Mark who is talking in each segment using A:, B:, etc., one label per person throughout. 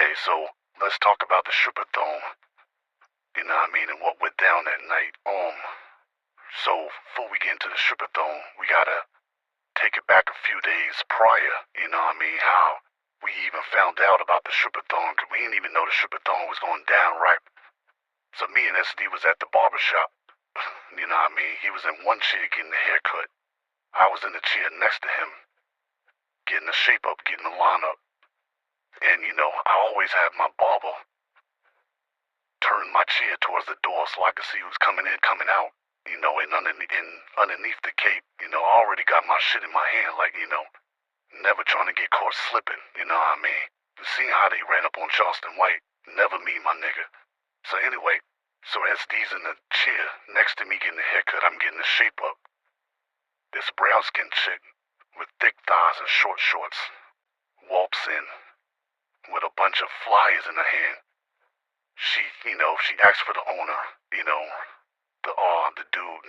A: Okay, so let's talk about the Strip-A-Thon. You know what I mean, and what went down that night. So before we get into the Strip-A-Thon, we gotta take it back a few days prior. You know what I mean? How we even found out about the Strip-A-Thon, 'cause we didn't even know the Strip-A-Thon was going down, right? So me and SD was at the barber shop. You know what I mean? He was in one chair getting a haircut. I was in the chair next to him, getting the shape up, getting the line up. And I always have my barber turn my chair towards the door so I could see who's coming in, coming out. And underneath the cape, I already got my shit in my hand, like, never trying to get caught slipping, you know what I mean? You seen how they ran up on Charleston White? Never me, my nigga. So anyway, so SD's in the chair next to me getting a haircut, I'm getting the shape up. This brown-skinned chick with thick thighs and short shorts walks in with a bunch of flyers in her hand. She asked for the owner, the dude,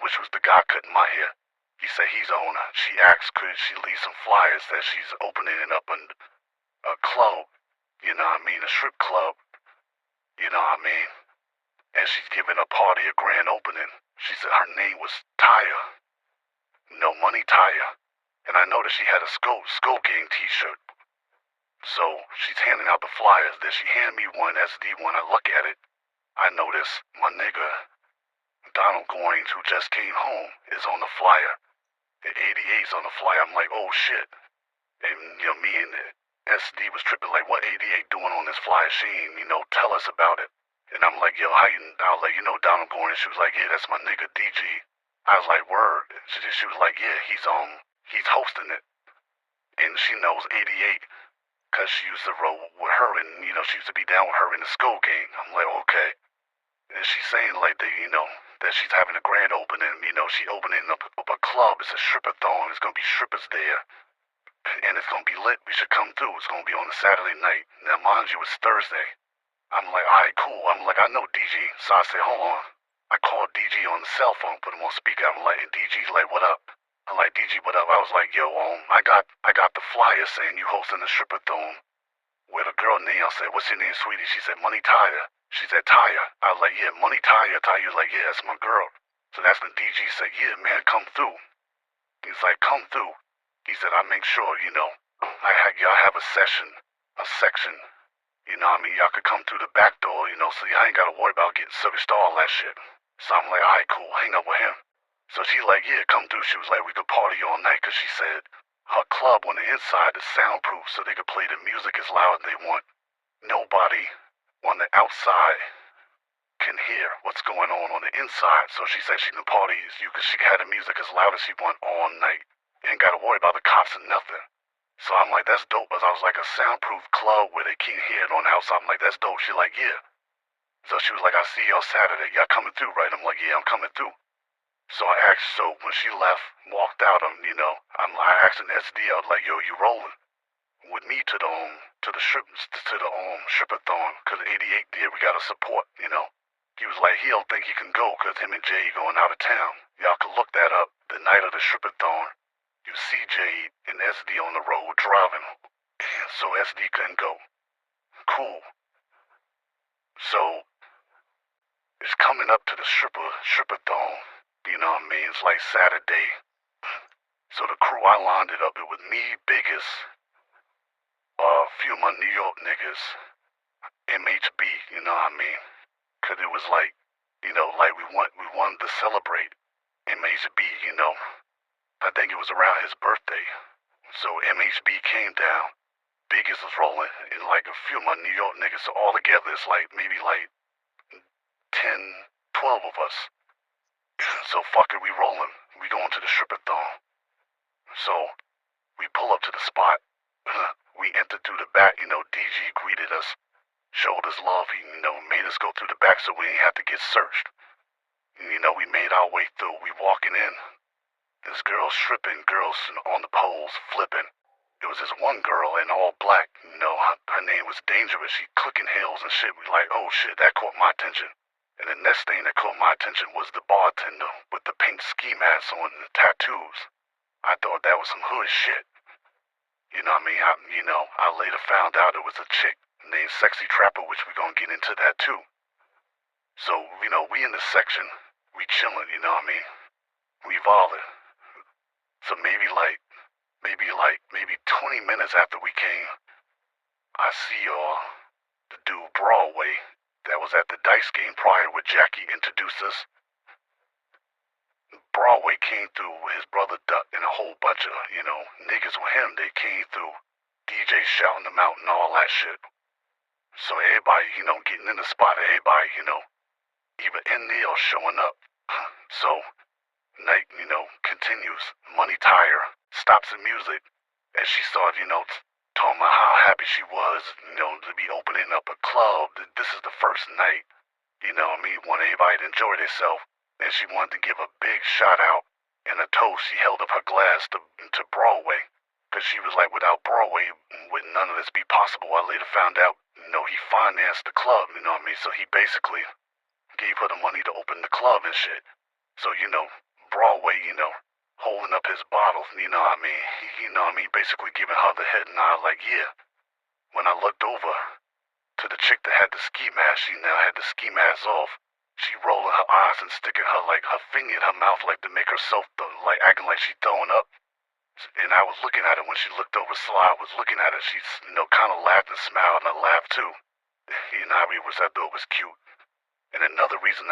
A: which was the guy cutting my hair. He said he's the owner. She asked could she leave some flyers that she's opening it up in a club, you know what I mean, a strip club, you know what I mean? And she's giving a party, a grand opening. She said her name was Tiya. No Money Tiya. And I noticed she had a Skull Gang t-shirt. So she's handing out the flyers. Then she handed me one, SD one. I look at it. I notice my nigga, Donald Goines, who just came home, is on the flyer. The ADX on the flyer. I'm like, oh shit. And me and SD was tripping like, what ADX doing on this flyer? She ain't, tell us about it. And I'm like, yo, I was like, Donald Goines. She was like, yeah, that's my nigga DG. I was like, word. She was like, yeah, he's hosting it. And she knows 88 because she used to roll with her and, she used to be down with her in the Skull Gang. I'm like, okay. And she's saying like that she's having a grand opening, she opening up a club. It's a Strip-A-Thon. It's going to be strippers there. And it's going to be lit. We should come through. It's going to be on a Saturday night. Now, mind you, it's Thursday. I'm like, all right, cool. I'm like, I know DG. So I said, hold on. I called DG on the cell phone, put him on speaker. I'm like, and DG's like, what up? I'm like, DG, what up? I was like, yo, I got the flyer saying you hosting the Strip-A-Thon with a girl named. I said, what's your name, sweetie? She said, Money Tiya. She said, Tiya. I was like, yeah, Money Tiya. Tiya's like, yeah, that's my girl. So that's when DG said, yeah, man, come through. He's like, come through. He said, I make sure, y'all have a section. I mean, y'all could come through the back door, so y'all ain't gotta worry about getting serviced all that shit. So I'm like, all right, cool, hang up with him. So she like, yeah, come through. She was like, we could party all night, because she said her club on the inside is soundproof, so they could play the music as loud as they want. Nobody on the outside can hear what's going on the inside. So she said she can party because she had the music as loud as she want all night. Ain't gotta worry about the cops and nothing. So I'm like, that's dope. As I was like, a soundproof club where they can't hear it on the outside. I'm like, that's dope. She like, yeah. So she was like, I see y'all Saturday. Y'all coming through, right? I'm like, yeah, I'm coming through. So I asked, so when she left, walked out, I asked an SD, I was like, yo, you rolling with me to the Strip-A-Thon, cause 88 there, we gotta support, He was like, he don't think he can go, cause him and Jay going out of town. Y'all can look that up. The night of the Strip-A-Thon, you see Jay and SD on the road driving, so SD couldn't go. Cool. So it's coming up to the Strip-A-Thon. You know what I mean? It's like Saturday. So the crew, I lined it up. It was me, Biggest, a few of my New York niggas, MHB, you know what I mean? Cause it was like, like we wanted to celebrate MHB, I think it was around his birthday. So MHB came down. Biggest was rolling, and like a few of my New York niggas. So all together, it's like maybe like 10, 12 of us. So fuck it, we rolling. We going to the Strip-A-Thon. So we pull up to the spot. We entered through the back. DG greeted us, showed us love. He, made us go through the back so we didn't have to get searched. And, we made our way through. We walking in. This girl stripping, girls on the poles flipping. It was this one girl in all black. Her name was Dangerous. She clicking heels and shit. We like, oh shit, that caught my attention. And the next thing that caught my attention was the bartender with the pink ski mask on and the tattoos. I thought that was some hood shit. You know what I mean? I later found out it was a chick named Sexy Trapper, which we're gonna get into that too. So, we in this section, we chillin', you know what I mean? We volley. So maybe 20 minutes after we came, I see the dude Broadway that was at the dice game prior with Jackie introduced us. Broadway came through with his brother Duck and a whole bunch of, niggas with him. They came through, DJ shouting them out and all that shit. So everybody, getting in the spot, everybody, either in there or showing up. So, night, continues. Money Tiya stops the music and she started, talking about how happy she was, to be opening up a club. This is the first night, want everybody to enjoy themselves. And she wanted to give a big shout out and a toast. She held up her glass to Broadway. Because she was like, without Broadway, would none of this be possible. I later found out, he financed the club, you know what I mean? So he basically gave her the money to open the club and shit. So, Broadway, holding up his bottle, you know what I mean? Basically giving her the head nod like, yeah. When I looked over to the chick that had the ski mask, she now had the ski mask off. She rolling her eyes and sticking her finger in her mouth like to make herself, acting like she throwing up. And I was looking at her when she looked over, so I was looking at her. She, kind of laughed and smiled, and I laughed too. I thought it was cute. And another reason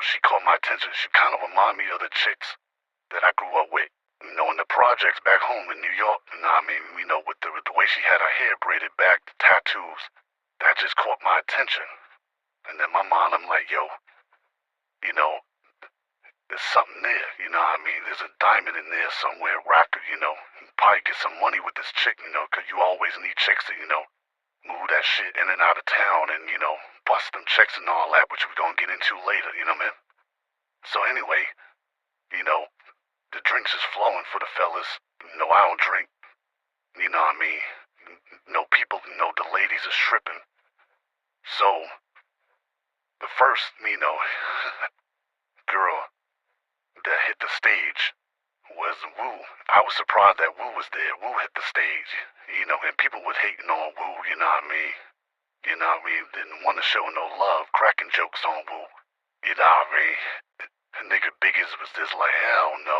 A: she caught my attention, she kind of reminded me of the chicks that I grew up with. In the projects back home in New York, with the way she had her hair braided back, the tattoos, that just caught my attention. And then my mind, I'm like, yo, there's something there, there's a diamond in there somewhere where I could, probably get some money with this chick, cause you always need chicks to, move that shit in and out of town and, bust them checks and all that, which we're gonna get into later, man? So anyway, the drinks is flowing for the fellas. I don't drink, No people, the ladies are stripping. So, the first, girl that hit the stage was Wu. I was surprised that Wu was there. Wu hit the stage, and people was hating on Wu, didn't want to show no love, cracking jokes on Wu, The nigga Biggest was just like, hell no,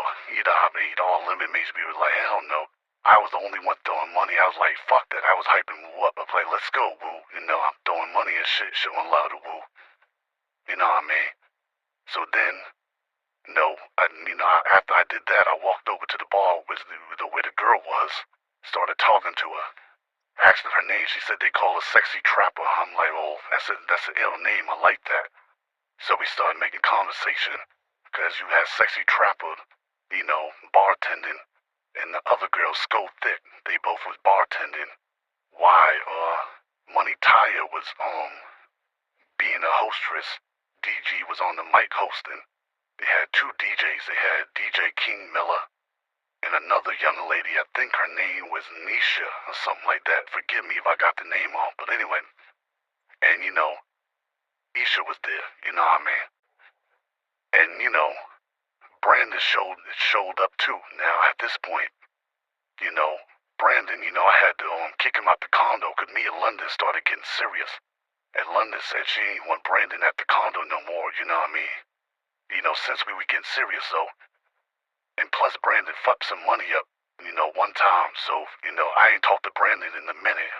A: all limit mates be was like, hell no. I was the only one throwing money. I was like, fuck that. I was hyping Wu up. I was like, let's go, Wu. I'm throwing money and shit, showing love to Wu. You know what I mean? So then, after I did that, I walked over to the bar where the girl was, started talking to her, asked her name. She said they call her Sexy Trapper. I'm like, oh, that's an ill name. I like that. So we started making conversation, because you had Sexy Trapper, bartending, and the other girl, Skull Thick, they both was bartending. Why, Money Tiya was, being a hostess. DG was on the mic hosting. They had two DJs. They had DJ King Miller and another young lady. I think her name was Nisha or something like that. Forgive me if I got the name off. But anyway, and Isha was there. You know what I mean? And Brandon showed up too. Now at this point, Brandon, I had to kick him out the condo because me and London started getting serious. And London said she ain't want Brandon at the condo no more, you know what I mean? Since we were getting serious, so. And plus Brandon fucked some money up, one time. So, I ain't talked to Brandon in a minute.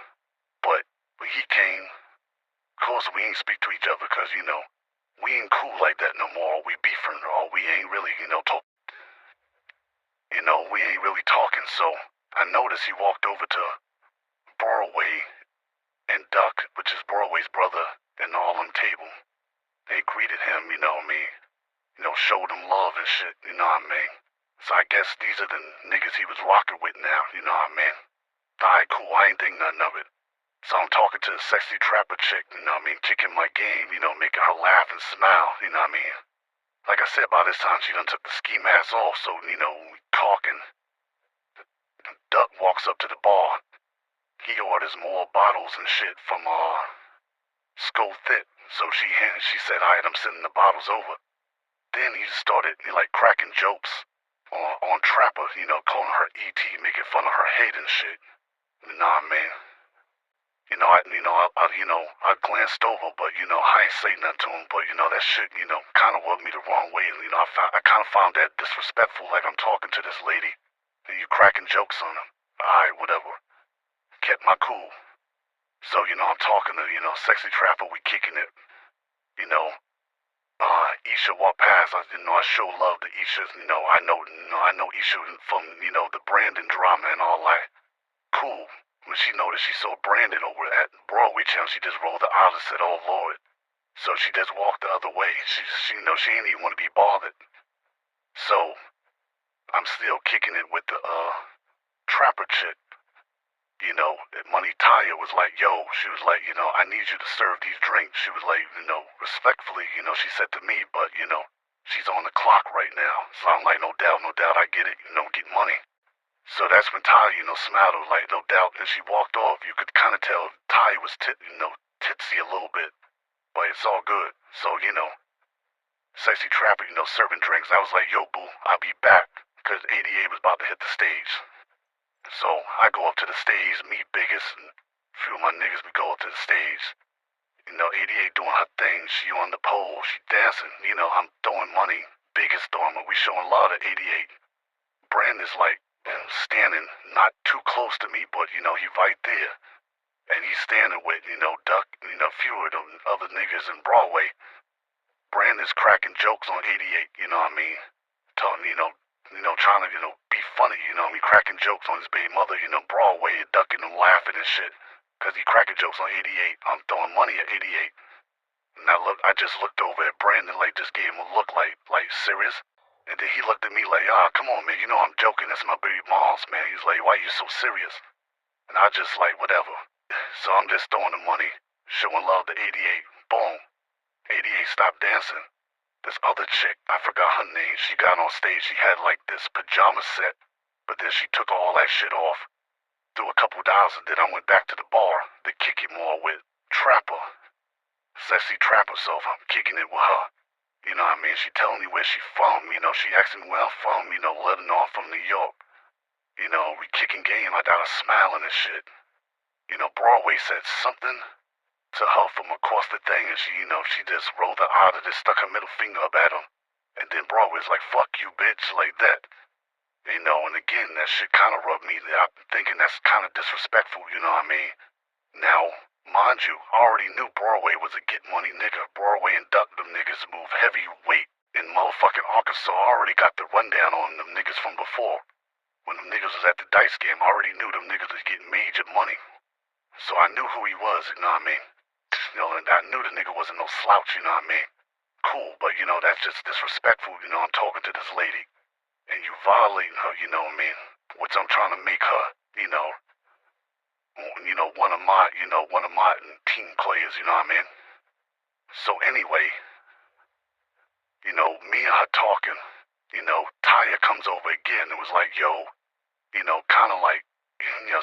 A: But when he came, of course we ain't speak to each other because, we ain't cool like that no more. We beefing or we ain't really, talk. We ain't really talking. So I noticed he walked over to Broadway and Duck, which is Broadway's brother, and all them table. They greeted him, showed him love and shit, you know what I mean? So I guess these are the niggas he was rocking with now, you know what I mean? Alright, cool, I ain't think nothing of it. So I'm talking to the Sexy Trapper chick, you know what I mean? Kicking my game, making her laugh and smile, you know what I mean? Like I said, by this time she done took the ski mask off, so, we talking. Duck walks up to the bar. He orders more bottles and shit from, Skull Thick. So she said, alright, I'm sending the bottles over. Then he started, cracking jokes on Trapper, calling her E.T., making fun of her head and shit. Nah, man. I glanced over, but, I ain't say nothing to him, but, that shit, kind of rubbed me the wrong way. And, I kind of found that disrespectful, like I'm talking to this lady, and you cracking jokes on her. Alright, whatever. Kept my cool. So, I'm talking to, sexy trapper, we kicking it. You know, Isha walked past, I show love to Isha, I know Isha from, the Brandon drama and all that. Cool. When she noticed she saw Brandon over at Broadway channel, she just rolled her eyes and said, "Oh Lord." So she just walked the other way. She ain't even want to be bothered. So, I'm still kicking it with the, trapper chick. Money Tiya was like, yo, she was like, I need you to serve these drinks. She was like, respectfully, she said to me, but, she's on the clock right now. So I'm like, no doubt, I get it, get money. So that's when Tiya, smiled, like, no doubt, and she walked off. You could kind of tell Tiya was, tipsy a little bit, but it's all good. So, sexy trapper, serving drinks. I was like, yo, boo, I'll be back, because ADA was about to hit the stage. So I go up to the stage, meet Biggest, and a few of my niggas, we go up to the stage. 88 doing her thing, she on the pole, she dancing, I'm throwing money, Biggest throwing, we showing love to 88. Brandon's like, standing not too close to me, but, he right there. And he's standing with, Duck, a few of them other niggas in Broadway. Brandon's cracking jokes on 88, you know what I mean? Talking, trying to, be funny, cracking jokes on his baby mother, Broadway, and ducking and laughing and shit. Cause he cracking jokes on 88. I'm throwing money at 88. And I just looked over at Brandon, like, just gave him a look like serious. And then he looked at me like, come on, man, I'm joking, that's my baby mom's, man. He's like, why you so serious? And I just like, whatever. So I'm just throwing the money, showing love to 88. Boom. 88 stopped dancing. This other chick, I forgot her name, she got on stage, she had like this pajama set, but then she took all that shit off, threw a couple dollars, and then I went back to the bar to kick it more with Trapper. Sexy Trapper, so I'm kicking it with her. You know what I mean? She telling me where she from, she asking me where I'm from, letting off from New York. We kicking game, I got a smile and shit. Broadway said something to her from across the thing, and she just rolled her eye and just stuck her middle finger up at him. And then Broadway's like, fuck you, bitch, like that. And again, that shit kind of rubbed me. I'm thinking that's kind of disrespectful, you know what I mean? Now, mind you, I already knew Broadway was a get money nigga. Broadway and Duck, them niggas move heavyweight in motherfucking Arkansas. I already got the rundown on them niggas from before. When them niggas was at the dice game, I already knew them niggas was getting major money. So I knew who he was, you know what I mean? And I knew the nigga wasn't no slouch, you know what I mean? Cool, but that's just disrespectful, I'm talking to this lady. And you violating her, you know what I mean? Which I'm trying to make her, one of my team players, you know what I mean? So anyway, me and her talking, Tiya comes over again and was like, yo, kind of like,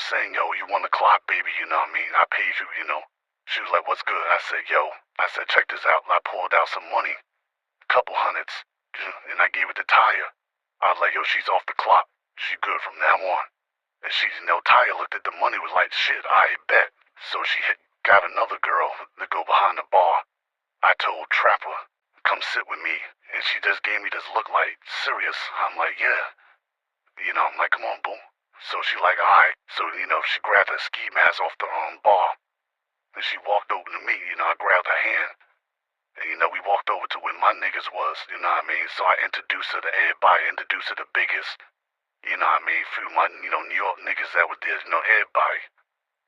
A: saying, yo, you won the clock, baby, you know what I mean? I paid you, She was like, what's good? I said, check this out. And I pulled out some money, a couple hundreds, and I gave it to Tiya. I was like, yo, she's off the clock. She's good from now on. And Tiya looked at the money, was like, shit, I bet. So she had got another girl to go behind the bar. I told Trapper, come sit with me. And she just gave me this look like, serious. I'm like, yeah. I'm like, come on, boo. So she like, alright. So, she grabbed her ski mask off the bar. And she walked over to me, I grabbed her hand. And, we walked over to where my niggas was, you know what I mean? So I introduced her to everybody, introduced her to Biggest. You know what I mean? Few of my, New York niggas that was there, everybody.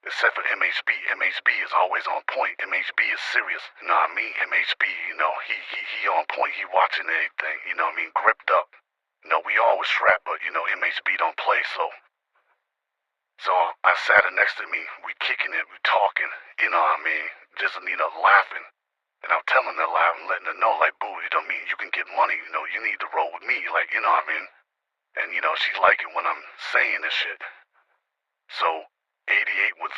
A: Except for MHB. MHB is always on point. MHB is serious, you know what I mean? MHB, he on point, he watching everything, you know what I mean? Gripped up. We always strapped, but, MHB don't play, so. So I sat her next to me, we kicking it, we talking, you know what I mean? Just, laughing. And I'm telling her, like, I'm letting her know, like, boo, you know what I mean? You can get money, you need to roll with me, like, you know what I mean? And, she like it when I'm saying this shit. So 88 was,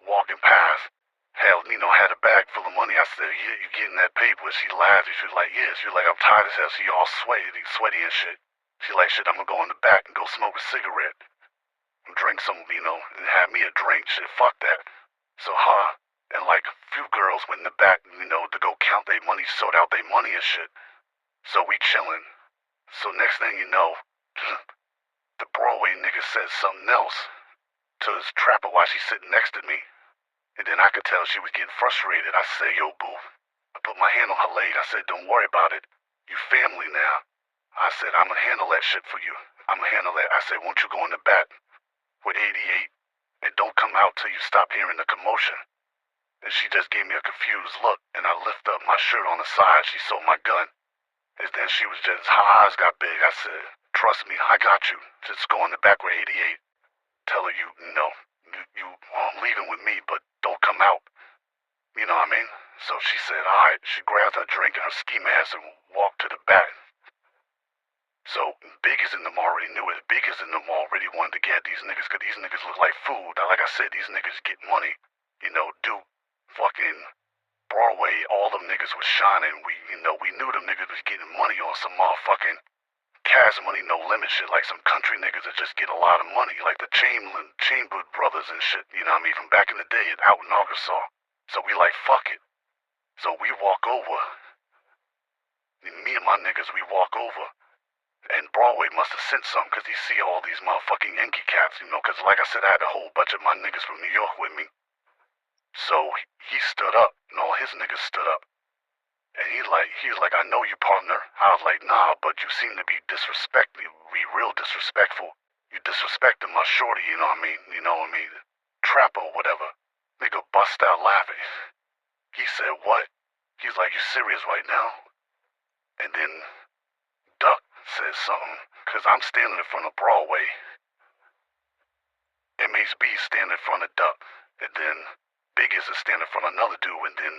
A: walking past, had a bag full of money. I said, yeah, you getting that paper? She laughed, she was like, yeah. She was like, I'm tired as hell, she all sweaty and shit. She like, shit, I'm gonna go in the back and go smoke a cigarette. drink some, and have me a drink. Shit, fuck that. So, and like a few girls went in the back, to go count their money, sort out their money and shit. So we chillin'. So next thing you know, the Broadway nigga says something else to his trapper while she's sitting next to me. And then I could tell she was getting frustrated. I said, yo, boo. I put my hand on her leg. I said, don't worry about it. You family now. I said, I'm gonna handle that shit for you. I'm gonna handle that. I said, won't you go in the back with 88 and don't come out till you stop hearing the commotion. And she just gave me a confused look, and I lift up my shirt on the side. She saw my gun. And then she was just, her eyes got big. I said, trust me, I got you. Just go in the back with 88. Tell her you leaving with me, but don't come out. You know what I mean? So she said, alright. She grabbed her drink and her ski mask and walked to the back. So Biggers in them already knew it. Biggers in them already wanted to get these niggas, because these niggas look like food. Like I said, these niggas get money. Do fucking Broadway, all them niggas was shining. We knew them niggas was getting money on some motherfucking cash money, no limit shit, like some country niggas that just get a lot of money, like the Chamberlain brothers and shit, from back in the day out in Arkansas. So we like, fuck it. So we walk over. Me and my niggas, we walk over. And Broadway must have sent something, because he see all these motherfucking Yankee cats, because like I said, I had a whole bunch of my niggas from New York with me. So he stood up, and all his niggas stood up. And he was like, I know you, partner. I was like, nah, but you seem to be real disrespectful. You disrespecting my shorty, you know what I mean? Trapper or whatever. Nigga bust out laughing. He said, what? He's like, you serious right now? And then Duck says something, because I'm standing in front of Broadway. MHB standing in front of Duck. And then Biggest is standing in front of another dude, and then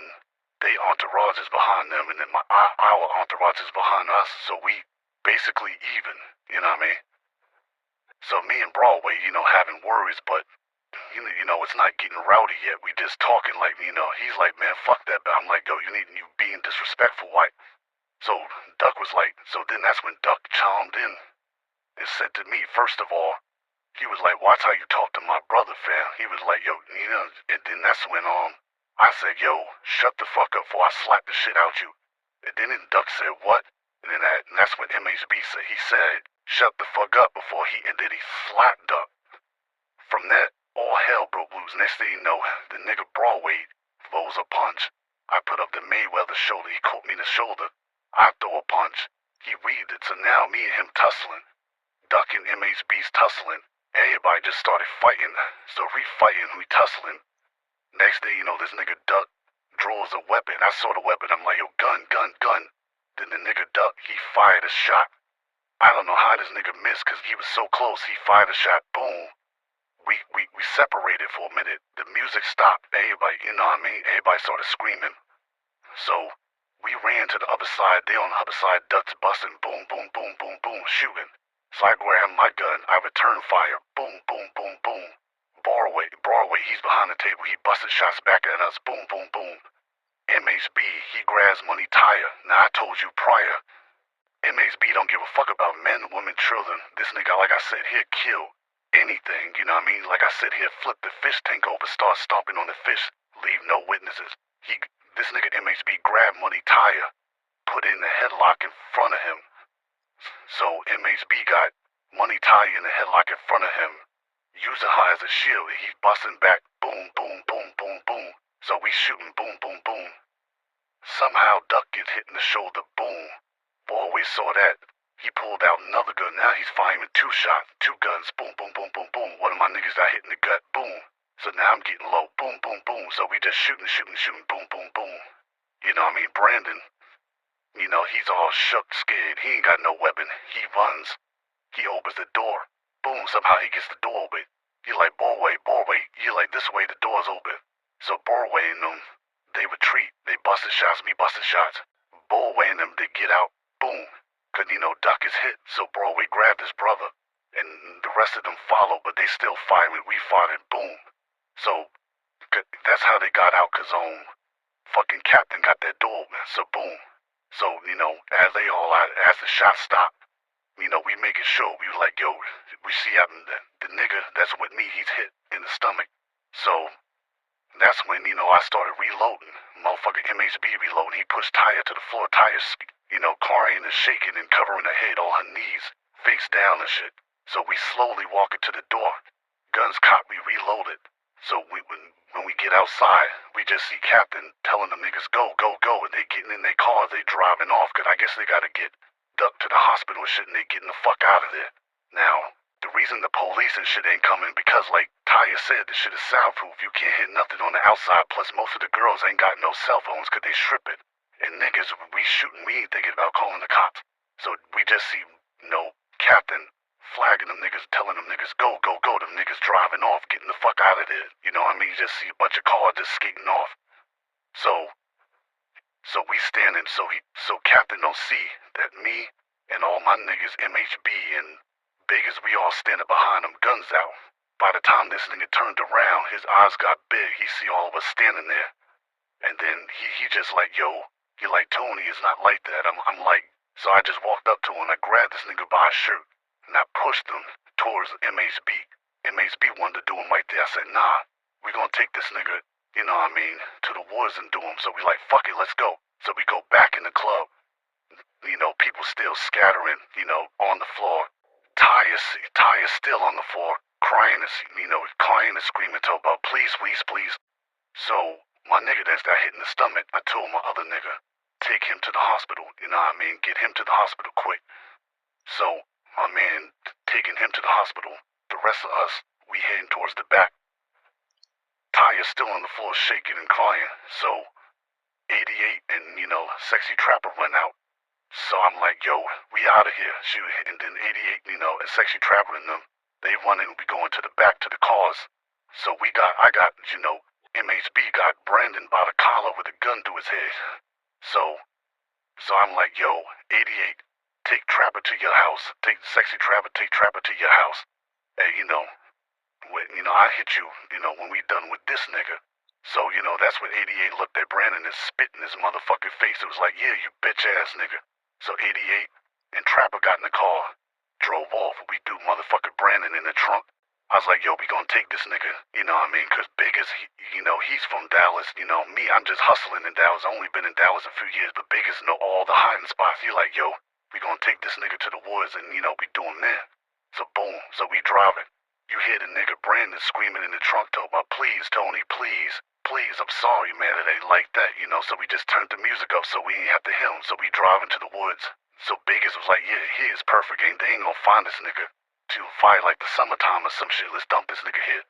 A: they entourage is behind them, and then our entourage is behind us, so we basically even, you know what I mean? So me and Broadway, having worries, but, it's not getting rowdy yet. We just talking like, he's like, man, fuck that, but I'm like, yo, you being disrespectful, why? So Duck was like, so then that's when Duck chimed in and said to me, first of all, he was like, watch how you talk to my brother, fam. He was like, yo, and then that's when, I said, yo, shut the fuck up before I slap the shit out you. And then Duck said, what? And then that's when MHB said, he said, shut the fuck up and then he slapped Duck. From that, all hell broke loose. Next thing you know, the nigga Broadway throws a punch. I put up the Mayweather shoulder. He caught me in the shoulder. I throw a punch. He weaved it, so now me and him tussling. Duck and MHB's tussling. Everybody just started fighting. So we fighting, we tussling. Next thing you know, this nigga Duck draws a weapon. I saw the weapon. I'm like, yo, gun. Then the nigga Duck, he fired a shot. I don't know how this nigga missed, because he was so close. He fired a shot. Boom. We separated for a minute. The music stopped. Everybody, you know what I mean? Everybody started screaming. So we ran to the other side. They on the other side. Duck's busting. Boom, boom, boom, boom, boom, shooting. So I grabbed my gun. I returned fire. Boom, boom, boom, boom. Broadway, he's behind the table. He busted shots back at us. Boom, boom, boom. MHB, he grabs money Tiya. Now I told you prior, MHB don't give a fuck about men, women, children. This nigga, like I said, he'll kill anything, you know what I mean? Like I said, he'll flip the fish tank over, start stomping on the fish, leave no witnesses. This nigga MHB grabbed money Tiya, put in the headlock in front of him. So MHB got money Tiya in the headlock in front of him, using her as a shield, and he's busting back, boom, boom, boom, boom, boom. So we shooting, boom, boom, boom. Somehow Duck gets hit in the shoulder, boom. Always saw that. He pulled out another gun. Now he's firing 2 shots, 2 guns, boom, boom, boom, boom, boom. One of my niggas got hit in the gut, boom. So now I'm getting low, boom, boom, boom. So we just shooting, boom, boom, boom. You know what I mean? Brandon, he's all shook, scared. He ain't got no weapon. He runs. He opens the door. Boom, somehow he gets the door open. You're like, Broadway. You're like, this way, the door's open. So Broadway and them, they retreat. They busted shots, me busted shots. Broadway and them, they get out. Boom. Because, Duck is hit. So Broadway grabbed his brother. And the rest of them followed, but they still fighting. We fought it. Boom. So that's how they got out, because fucking Captain got that door open. So boom. So, as they all out, as the shot stopped, we making sure. We was like, yo, we see him, the nigga that's with me, he's hit in the stomach. So that's when, I started reloading. Motherfucker MHB reloading. He pushed Tiya to the floor. Tiya's, crying and shaking and covering her head, all her knees, face down and shit. So we slowly walking to the door. Guns cocked, we reloaded. So when we get outside, we just see Captain telling them niggas, go, go, go. And they getting in their cars, they driving off, because I guess they got to get ducked to the hospital and shit, and they getting the fuck out of there. Now, the reason the police and shit ain't coming, because like Tiya said, this shit is soundproof. You can't hear nothing on the outside. Plus, most of the girls ain't got no cell phones because they stripping. And niggas, we shooting, we ain't thinking about calling the cops. So we just see, Captain flagging them niggas, telling them niggas, go, go, go. Them niggas driving off, getting the fuck out of there. You you just see a bunch of cars just skating off. So we standing, so Captain don't see that me and all my niggas, MHB and Big as we all standing behind him, guns out. By the time this nigga turned around, his eyes got big. He see all of us standing there. And then he just like, yo, he like, Tony, it's not like that. I'm like, so I just walked up to him. I grabbed this nigga by his shirt, and I pushed him towards MHB. MHB wanted to do him right there. I said, nah, we gonna take this nigga, to the woods and do him. So we like, fuck it, let's go. So we go back in the club. People still scattering, on the floor. Tiya's still on the floor, crying and screaming to her about, please, please, please. So my nigga that's got hit in the stomach, I told my other nigga, take him to the hospital, get him to the hospital quick. So my man taking him to the hospital, the rest of us, we heading towards the back. Tiya's still on the floor shaking and crying. So 88 and, Sexy Trapper went out. So I'm like, yo, we out of here. And then 88, and Sexy Trapper and them, they running, we going to the back to the cars. So I got, MHB got Brandon by the collar with a gun to his head. So I'm like, yo, 88, take Trapper to your house. Take Sexy Trapper, take Trapper to your house. Hey, I hit you, when we done with this nigga. So, that's when 88 looked at Brandon and spit in his motherfucking face. It was like, yeah, you bitch ass nigga. So 88 and Trapper got in the car, drove off. We do motherfucking Brandon in the trunk. I was like, yo, we gonna take this nigga, cause Big is, he's from Dallas. Me, I'm just hustling in Dallas. I only been in Dallas a few years, but Big is know all the hiding spots. He like, yo, we gonna take this nigga to the woods and, we do him there. So boom, so we driving. You hear the nigga Brandon screaming in the trunk, talking about, please, Tony, please, please, I'm sorry, man, it ain't like that, so we just turned the music up so we ain't have to hear him, so we driving to the woods. So Biggest was like, yeah, he is perfect, they ain't gonna find this nigga till fire like the summertime or some shit, let's dump this nigga here.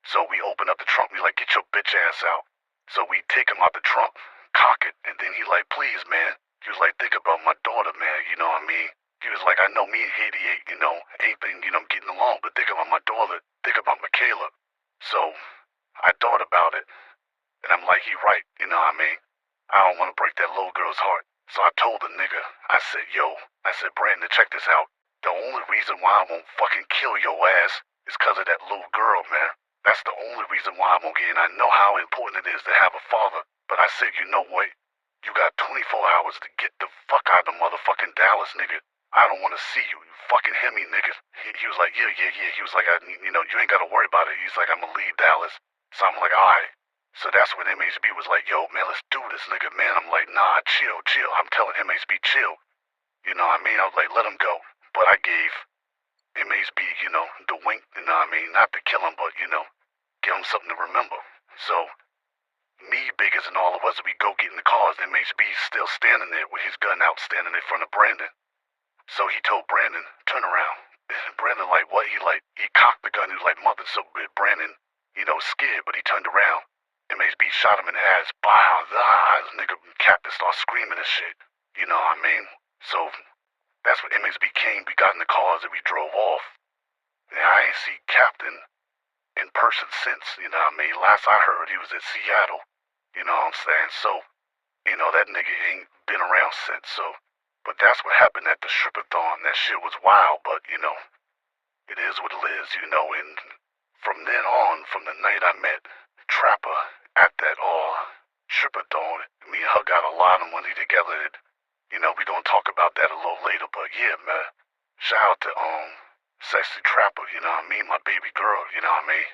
A: So we open up the trunk, we like, get your bitch ass out. So we take him out the trunk, cock it, and then he like, please, man, he was like, think about my daughter, man, you know what I mean? He was like, I know me and 88, ain't been, getting along, but think about my daughter, think about Michaela. So I thought about it, and I'm like, he right, I don't want to break that little girl's heart. So I told the nigga, I said, Brandon, check this out. The only reason why I won't fucking kill your ass is because of that little girl, man. That's the only reason why I'm gonna get in. I know how important it is to have a father, but I said, you know what? You got 24 hours to get the fuck out of motherfucking Dallas, nigga. I don't want to see you. You fucking hear me, nigga. He was like, yeah. He was like, you ain't got to worry about it. He's like, I'm going to leave Dallas. So I'm like, all right. So that's when MHB was like, yo, man, let's do this, nigga, man. I'm like, nah, chill. I'm telling MHB, chill. I was like, let him go. But I gave MHB, the wink, not to kill him, but, give him something to remember. So me, Biggest, and all of us, we go get in the cars. MHB's still standing there with his gun out, standing in front of Brandon. So he told Brandon, turn around. Brandon like, what? He cocked the gun. He was like, mother. So Brandon, scared, but he turned around. MHB shot him in the ass. Wow, this nigga Captain started screaming and shit. You know what I mean? So that's when MHB came. We got in the cars and we drove off. And I ain't seen Captain in person since, Last I heard, he was at Seattle. You know what I'm saying? So, that nigga ain't been around since, so. But that's what happened at the Strip-A-Thon. That shit was wild, but, it is what it is, and from then on, from the night I met Trapper at that Strip-A-Thon, me and her got a lot of money together. We gonna talk about that a little later, but yeah, man, what I mean? My baby girl, you know what I mean?